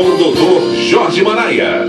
com o Dr. Jorge Manaia.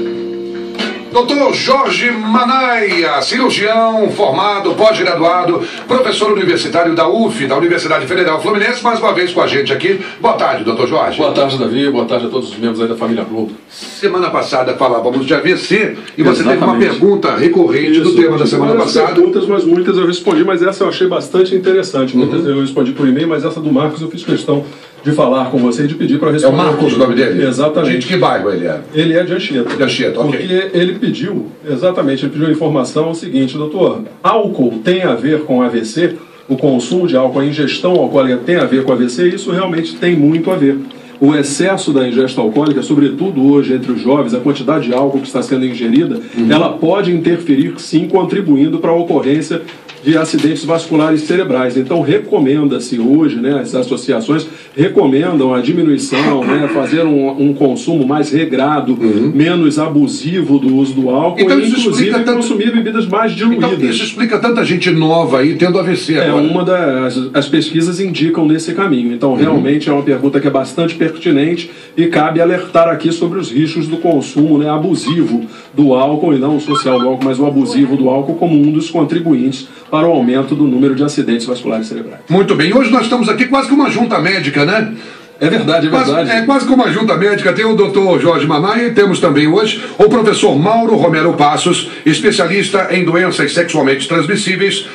Dr. Jorge Manaia, cirurgião, formado, pós-graduado, professor universitário da UF, da Universidade Federal Fluminense, mais uma vez com a gente aqui. Boa tarde, Dr. Jorge. Boa tarde, Davi. Boa tarde a todos os membros aí da família Globo. Semana passada falávamos de AVC e você teve uma pergunta recorrente do tema da semana passada. Perguntas, mas muitas eu respondi, mas essa eu achei bastante interessante. Muitas eu respondi por e-mail, mas essa do Marcos eu fiz questão de falar com você e de pedir para responder. É o Marcos o nome dele? Exatamente. De que bairro ele é? Ele é de Anchieta. De Anchieta, ok. Porque ele pediu, exatamente, ele pediu a informação o seguinte, doutor, álcool tem a ver com AVC? O consumo de álcool, a ingestão alcoólica tem a ver com AVC? Isso realmente tem muito a ver. O excesso da ingesta alcoólica, sobretudo hoje entre os jovens, a quantidade de álcool que está sendo ingerida, ela pode interferir, sim, contribuindo para a ocorrência de acidentes vasculares cerebrais. Então, recomenda-se hoje, né, as associações recomendam a diminuição, né, fazer um consumo mais regrado, menos abusivo do uso do álcool, então, e inclusive consumir bebidas mais diluídas. Então, isso explica tanta gente nova aí tendo AVC agora. Uma das pesquisas indicam nesse caminho. Então, realmente é uma pergunta que é bastante pertinente e cabe alertar aqui sobre os riscos do consumo, né, abusivo do álcool, e não o social do álcool, mas o abusivo do álcool como um dos contribuintes para o aumento do número de acidentes vasculares cerebrais. Muito bem. Hoje nós estamos aqui quase que uma junta médica, né? É verdade, é verdade. É quase que uma junta médica. Tem o Dr. Jorge Manaia e temos também hoje o professor Mauro Romero Passos, especialista em doenças sexualmente transmissíveis,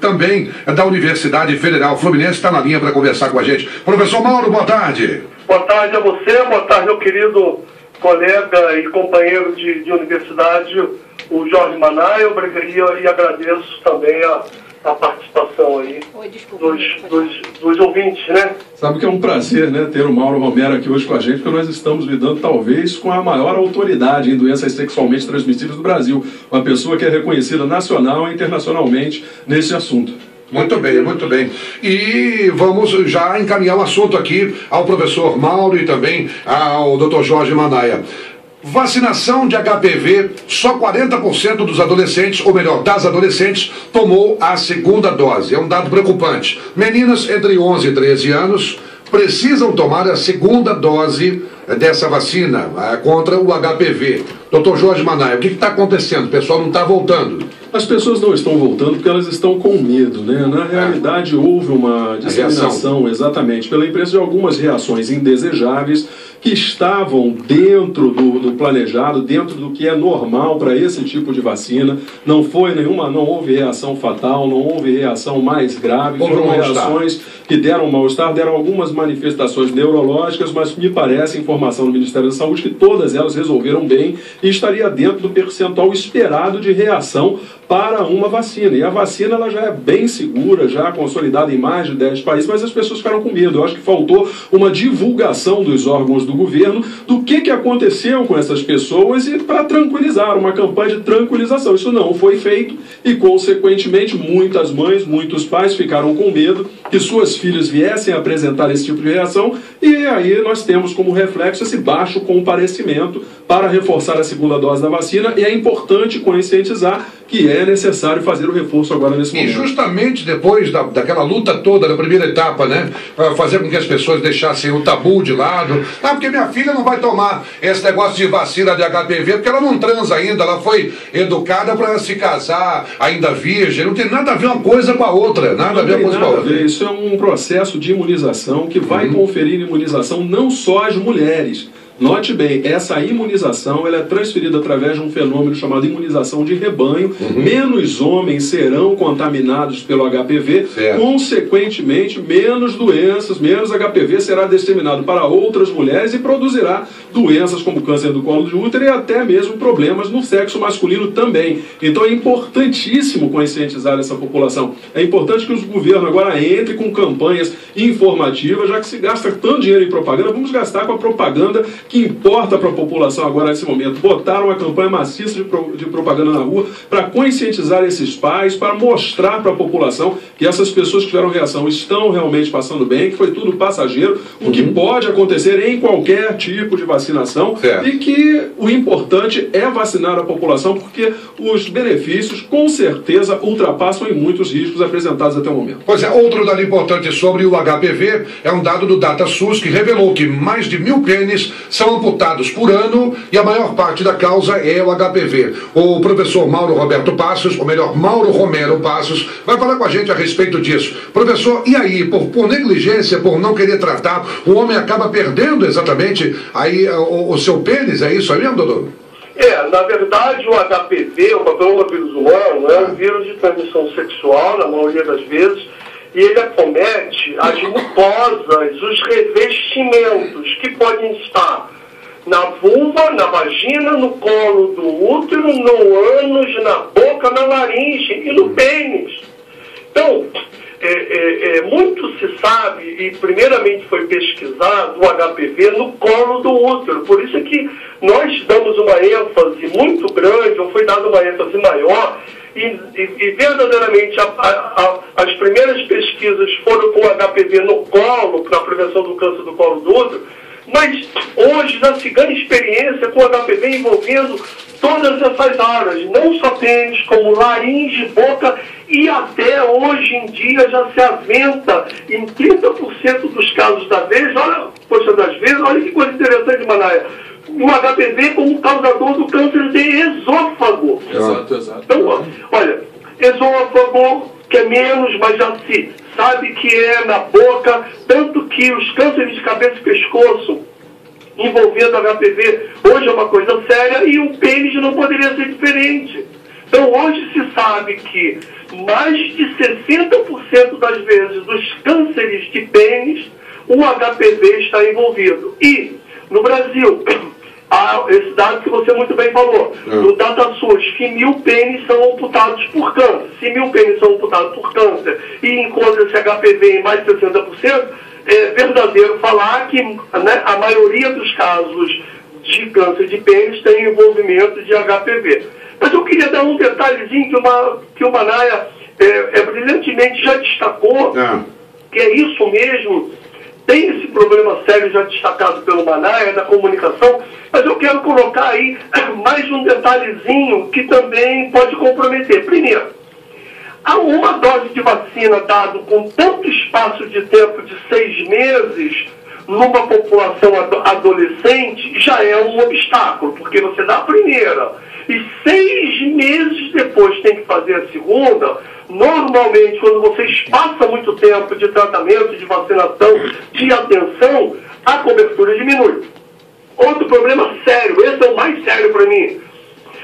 também da Universidade Federal Fluminense, está na linha para conversar com a gente. Professor Mauro, boa tarde. Boa tarde a você, boa tarde meu querido colega e companheiro de universidade, o Jorge Manaia. Eu e agradeço também a participação aí dos ouvintes, né? Sabe que é um prazer, né, ter o Mauro Romero aqui hoje com a gente, porque nós estamos lidando talvez com a maior autoridade em doenças sexualmente transmissíveis do Brasil. Uma pessoa que é reconhecida nacional e internacionalmente nesse assunto. Muito bem, muito bem. E vamos já encaminhar o assunto aqui ao professor Mauro e também ao Dr. Jorge Manaia. Vacinação de HPV, só 40% dos adolescentes, ou melhor, das adolescentes, tomou a segunda dose. É um dado preocupante. Meninas entre 11 e 13 anos precisam tomar a segunda dose dessa vacina contra o HPV. Dr. Jorge Manaia, o que está acontecendo? O pessoal não está voltando. As pessoas não estão voltando porque elas estão com medo, né? Na realidade, houve uma disseminação, exatamente, pela imprensa de algumas reações indesejáveis que estavam dentro do planejado, dentro do que é normal para esse tipo de vacina. Não houve reação fatal, não houve reação mais grave, foram reações que deram mal-estar, deram algumas manifestações neurológicas, mas me parece, informação do Ministério da Saúde, que todas elas resolveram bem e estaria dentro do percentual esperado de reação para uma vacina. E a vacina ela já é bem segura, já consolidada em mais de 10 países, mas as pessoas ficaram com medo. Eu acho que faltou uma divulgação dos órgãos do governo do que aconteceu com essas pessoas e para tranquilizar, uma campanha de tranquilização. Isso não foi feito e, consequentemente, muitas mães, muitos pais ficaram com medo que suas filhas viessem a apresentar esse tipo de reação e aí nós temos como reflexo esse baixo comparecimento para reforçar a segunda dose da vacina e é importante conscientizar que é necessário fazer o reforço agora nesse momento. E justamente depois daquela luta toda, da primeira etapa, né, para fazer com que as pessoas deixassem o tabu de lado. Porque minha filha não vai tomar esse negócio de vacina de HPV, porque ela não transa ainda, ela foi educada para se casar ainda virgem, não tem nada a ver uma coisa com a outra, nada a ver uma coisa com a outra. Isso é um processo de imunização que vai conferir imunização não só às mulheres. Note bem, essa imunização ela é transferida através de um fenômeno chamado imunização de rebanho. Menos homens serão contaminados pelo HPV, consequentemente, menos doenças, menos HPV será disseminado para outras mulheres e produzirá doenças como câncer do colo de útero e até mesmo problemas no sexo masculino também. Então é importantíssimo conscientizar essa população. É importante que o governo agora entre com campanhas informativas, já que se gasta tanto dinheiro em propaganda, vamos gastar com a propaganda que importa para a população agora nesse momento. Botaram uma campanha maciça de propaganda na rua para conscientizar esses pais, para mostrar para a população que essas pessoas que tiveram reação estão realmente passando bem, que foi tudo passageiro, o que pode acontecer em qualquer tipo de vacinação e que o importante é vacinar a população porque os benefícios com certeza ultrapassam em muitos riscos apresentados até o momento. Pois é, outro dado importante sobre o HPV é um dado do DataSUS que revelou que mais de 1.000 pênis são amputados por ano e a maior parte da causa é o HPV. O professor Mauro Roberto Passos, ou melhor, Mauro Romero Passos, vai falar com a gente a respeito disso. Professor, e aí, por negligência, por não querer tratar, o homem acaba perdendo exatamente aí o seu pênis, é isso aí mesmo, doutor? Na verdade, o HPV, o papilomavírus humano, é um vírus de transmissão sexual, na maioria das vezes, e ele acomete as mucosas, os revestimentos, que podem estar na vulva, na vagina, no colo do útero, no ânus, na boca, na laringe e no pênis. Então, muito se sabe, e primeiramente foi pesquisado o HPV no colo do útero. Por isso é que nós damos uma ênfase muito grande, ou foi dada uma ênfase maior, e verdadeiramente as primeiras pesquisas foram com o HPV no colo, para a prevenção do câncer do colo do útero, mas hoje já se ganha experiência com o HPV envolvendo todas essas áreas, não só pênis, como laringe, boca, e até hoje em dia já se aventa em 30% dos casos das vezes, olha que coisa interessante, Manaia, o HPV como causador do câncer de esôfago. Exato. Então, olha, esôfago, que é menos, mas já se sabe que é na boca, tanto que os cânceres de cabeça e pescoço envolvendo HPV hoje é uma coisa séria e o pênis não poderia ser diferente. Então hoje se sabe que mais de 60% das vezes dos cânceres de pênis o HPV está envolvido. E no Brasil, esse dado que você muito bem falou, no DataSUS, que 1.000 pênis são amputados por câncer. Se 1.000 pênis são amputados por câncer e encontra-se HPV em mais de 60%, é verdadeiro falar que, né, a maioria dos casos de câncer de pênis tem envolvimento de HPV. Mas eu queria dar um detalhezinho que o Manaia brilhantemente já destacou, que é isso mesmo. Tem esse problema sério já destacado pelo Manaia, da comunicação, mas eu quero colocar aí mais um detalhezinho que também pode comprometer. Primeiro, uma dose de vacina dada com tanto espaço de tempo de 6 meses numa população adolescente já é um obstáculo, porque você dá a primeira e 6 meses depois tem que fazer a segunda. Normalmente, quando você espaça muito tempo de tratamento, de vacinação, de atenção, a cobertura diminui. Outro problema sério, esse é o mais sério para mim.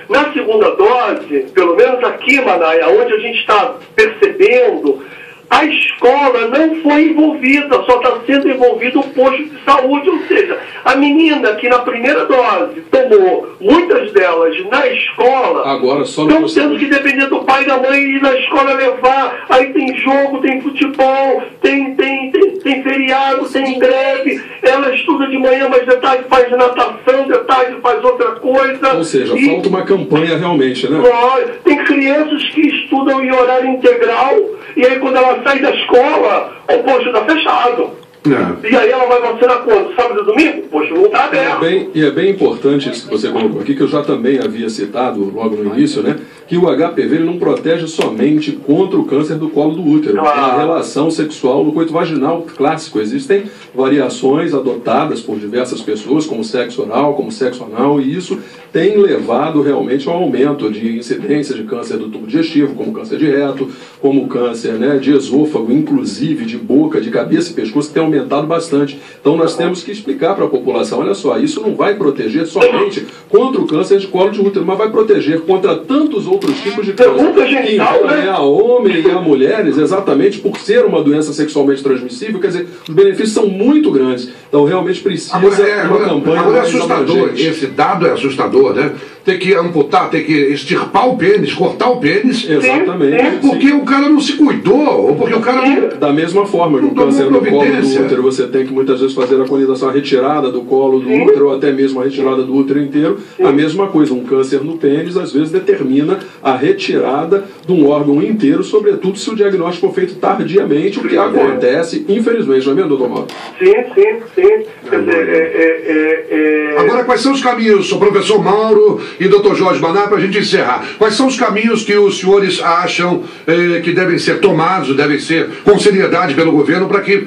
Na segunda dose, pelo menos aqui, Manaia, onde a gente está percebendo, a escola não foi envolvida, só está sendo envolvido o posto de saúde, ou seja, a menina que na primeira dose tomou, muitas delas na escola, agora só estão tendo que depender do pai e da mãe ir na escola levar, aí tem jogo, tem futebol, tem feriado, tem greve, ela estuda de manhã, mas de tarde faz natação, de tarde faz outra coisa. Ou seja, falta uma campanha realmente, né? Tem crianças que estudam em horário integral, e aí quando ela sai da escola, o posto está fechado. E aí ela vai vacinar quando? Sábado e domingo? O posto não está aberto. É bem importante isso que você colocou aqui, que eu já também havia citado logo no início, né? Que o HPV ele não protege somente contra o câncer do colo do útero. A relação sexual no coito vaginal clássico. Existem variações adotadas por diversas pessoas, como sexo oral, como sexo anal, e isso tem levado realmente ao aumento de incidência de câncer do tubo digestivo, como câncer de reto, como câncer, né, de esôfago, inclusive de boca, de cabeça e pescoço, que tem aumentado bastante. Então nós temos que explicar para a população, olha só, isso não vai proteger somente contra o câncer de colo de útero, mas vai proteger contra tantos outros tipos de câncer, que envolvem a homens e a mulheres, exatamente por ser uma doença sexualmente transmissível. Quer dizer, os benefícios são muito grandes. Então realmente precisa uma campanha. Agora é assustador, esse dado é assustador, né? Ter que amputar, ter que extirpar o pênis, cortar o pênis. Exatamente. Porque o cara não se cuidou, ou porque o cara não... Da mesma forma que o câncer do colo do útero, você tem que muitas vezes fazer a conização, a retirada do colo do útero, ou até mesmo a retirada do útero inteiro. A mesma coisa, um câncer no pênis, às vezes determina a retirada de um órgão inteiro, sobretudo se o diagnóstico for feito tardiamente, o que acontece, infelizmente, não é mesmo, doutor Mauro? Sim. Quer dizer, Agora, quais são os caminhos, o professor Mauro e doutor Jorge Manaia, para a gente encerrar, quais são os caminhos que os senhores acham que devem ser tomados, devem ser com seriedade pelo governo para que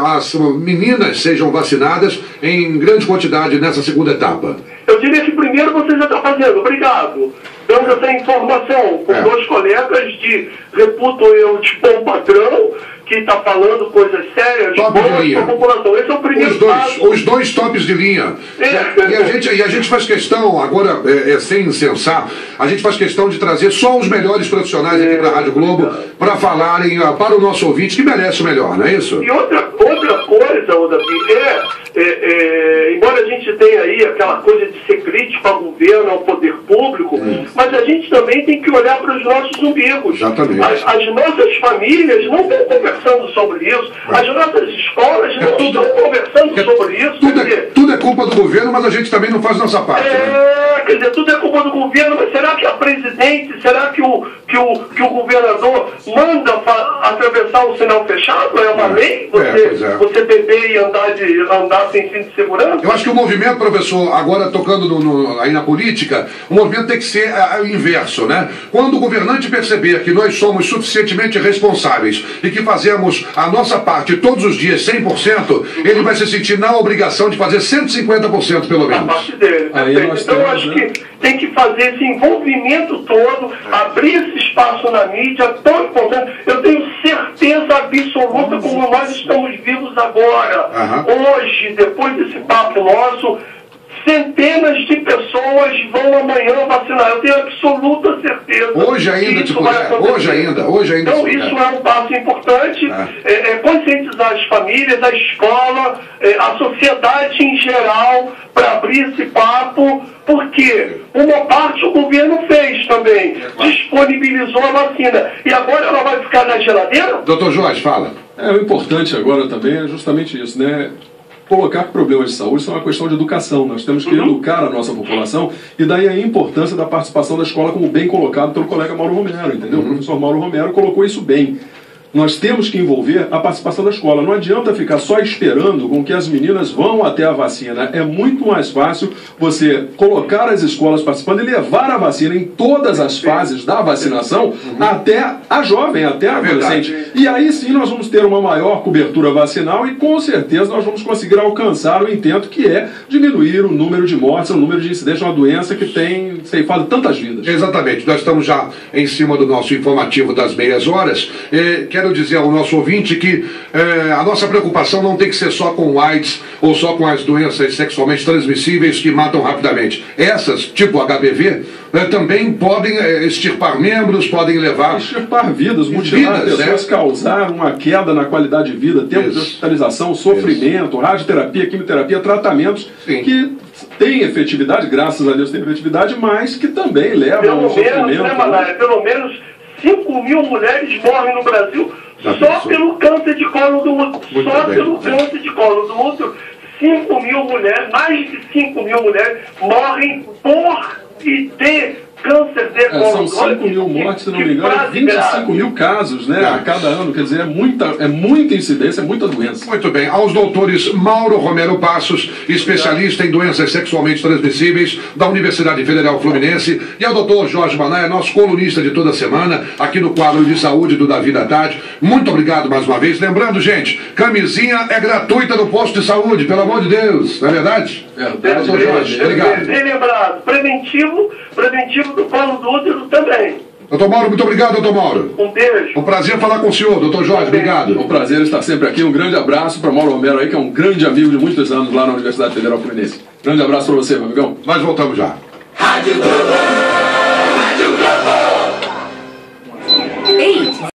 as meninas sejam vacinadas em grande quantidade nessa segunda etapa? Eu diria que primeiro você já está fazendo, obrigado, dando essa informação com dois colegas de, reputo eu, de bom padrão, que está falando coisas sérias, boas para a população. Esse é o primeiro passo. Os dois tops de linha. E a gente faz questão, agora, sem incensar, a gente faz questão de trazer só os melhores profissionais aqui para a Rádio Globo para falarem para o nosso ouvinte que merece o melhor, não é isso? E outra coisa, Odavi, embora a gente tenha aí aquela coisa de ser crítico ao governo, ao poder público, mas a gente também tem que olhar para os nossos umbigos. Exatamente. As nossas famílias não estão conversando sobre isso, as nossas escolas não estão conversando sobre isso. Tudo é culpa do governo, mas a gente também não faz nossa parte. Quer dizer, tudo é culpa do governo, mas será que a presidente, será que o governador manda atravessar o sinal fechado? É uma lei? Você beber e andar sem cinto de segurança? Eu acho que o movimento, professor, agora tocando aí na política, o movimento tem que ser o inverso, né? Quando o governante perceber que nós somos suficientemente responsáveis e que fazemos a nossa parte todos os dias 100%, ele vai se sentir na obrigação de fazer 150% pelo menos. A parte dele. Então eu acho que tem que fazer esse envolvimento todo, abrir esse espaço na mídia, tão importante. Eu tenho certeza absoluta como nós estamos vivos agora. Hoje, depois desse papo nosso, centenas de pessoas vão amanhã vacinar. Eu tenho absoluta certeza. Hoje ainda, hoje ainda. Então, isso é um passo importante. Conscientizar as famílias, a escola, a sociedade em geral, para abrir esse papo, porque uma parte o governo fez também. Disponibilizou a vacina. E agora ela vai ficar na geladeira? Doutor Jorge, fala. O importante agora também é justamente isso, né? Colocar que problemas de saúde são uma questão de educação. Nós temos que educar a nossa população, e daí a importância da participação da escola, como bem colocado pelo colega Mauro Romero, entendeu? O professor Mauro Romero colocou isso bem. Nós temos que envolver a participação da escola. Não adianta ficar só esperando com que as meninas vão até a vacina. É muito mais fácil você colocar as escolas participando e levar a vacina em todas as fases da vacinação até a jovem, até a adolescente. E aí sim nós vamos ter uma maior cobertura vacinal e com certeza nós vamos conseguir alcançar o intento, que é diminuir o número de mortes, o número de incidentes de uma doença que tem ceifado tantas vidas. Exatamente. Nós estamos já em cima do nosso informativo das meias horas. Quero dizer ao nosso ouvinte que a nossa preocupação não tem que ser só com o AIDS ou só com as doenças sexualmente transmissíveis que matam rapidamente. Essas, tipo HPV, também podem extirpar membros, podem levar... Extirpar vidas, mutilar pessoas, causar uma queda na qualidade de vida, tempo de hospitalização, sofrimento, radioterapia, quimioterapia, tratamentos que têm efetividade, graças a Deus tem efetividade, mas que também levam ao sofrimento. Pelo menos 5 mil mulheres morrem no Brasil só pelo câncer de colo do útero. Câncer de colo do útero, 5 mil mulheres, mais de 5 mil mulheres morrem por ter câncer de colo. São 5 mil mortes, se não me engano, 25 mil casos, né, a cada ano. Quer dizer, é muita incidência, é muita doença. Muito bem. Aos doutores Mauro Romero Passos, especialista em doenças sexualmente transmissíveis da Universidade Federal Fluminense, e ao doutor Jorge Manaia, nosso colunista de toda semana, aqui no quadro de saúde do Davi da Tarde. Muito obrigado mais uma vez. Lembrando, gente, camisinha é gratuita no posto de saúde, pelo amor de Deus. Não é verdade? Verdade. Doutor Jorge, obrigado. Bem lembrado. Preventivo do colo do útero também. Doutor Mauro, muito obrigado, doutor Mauro. Um beijo. Um prazer falar com o senhor, doutor Jorge, obrigado. Um prazer estar sempre aqui. Um grande abraço para Mauro Romero aí, que é um grande amigo de muitos anos lá na Universidade Federal Fluminense. Grande abraço para você, meu amigão. Nós voltamos já. Rádio Globo.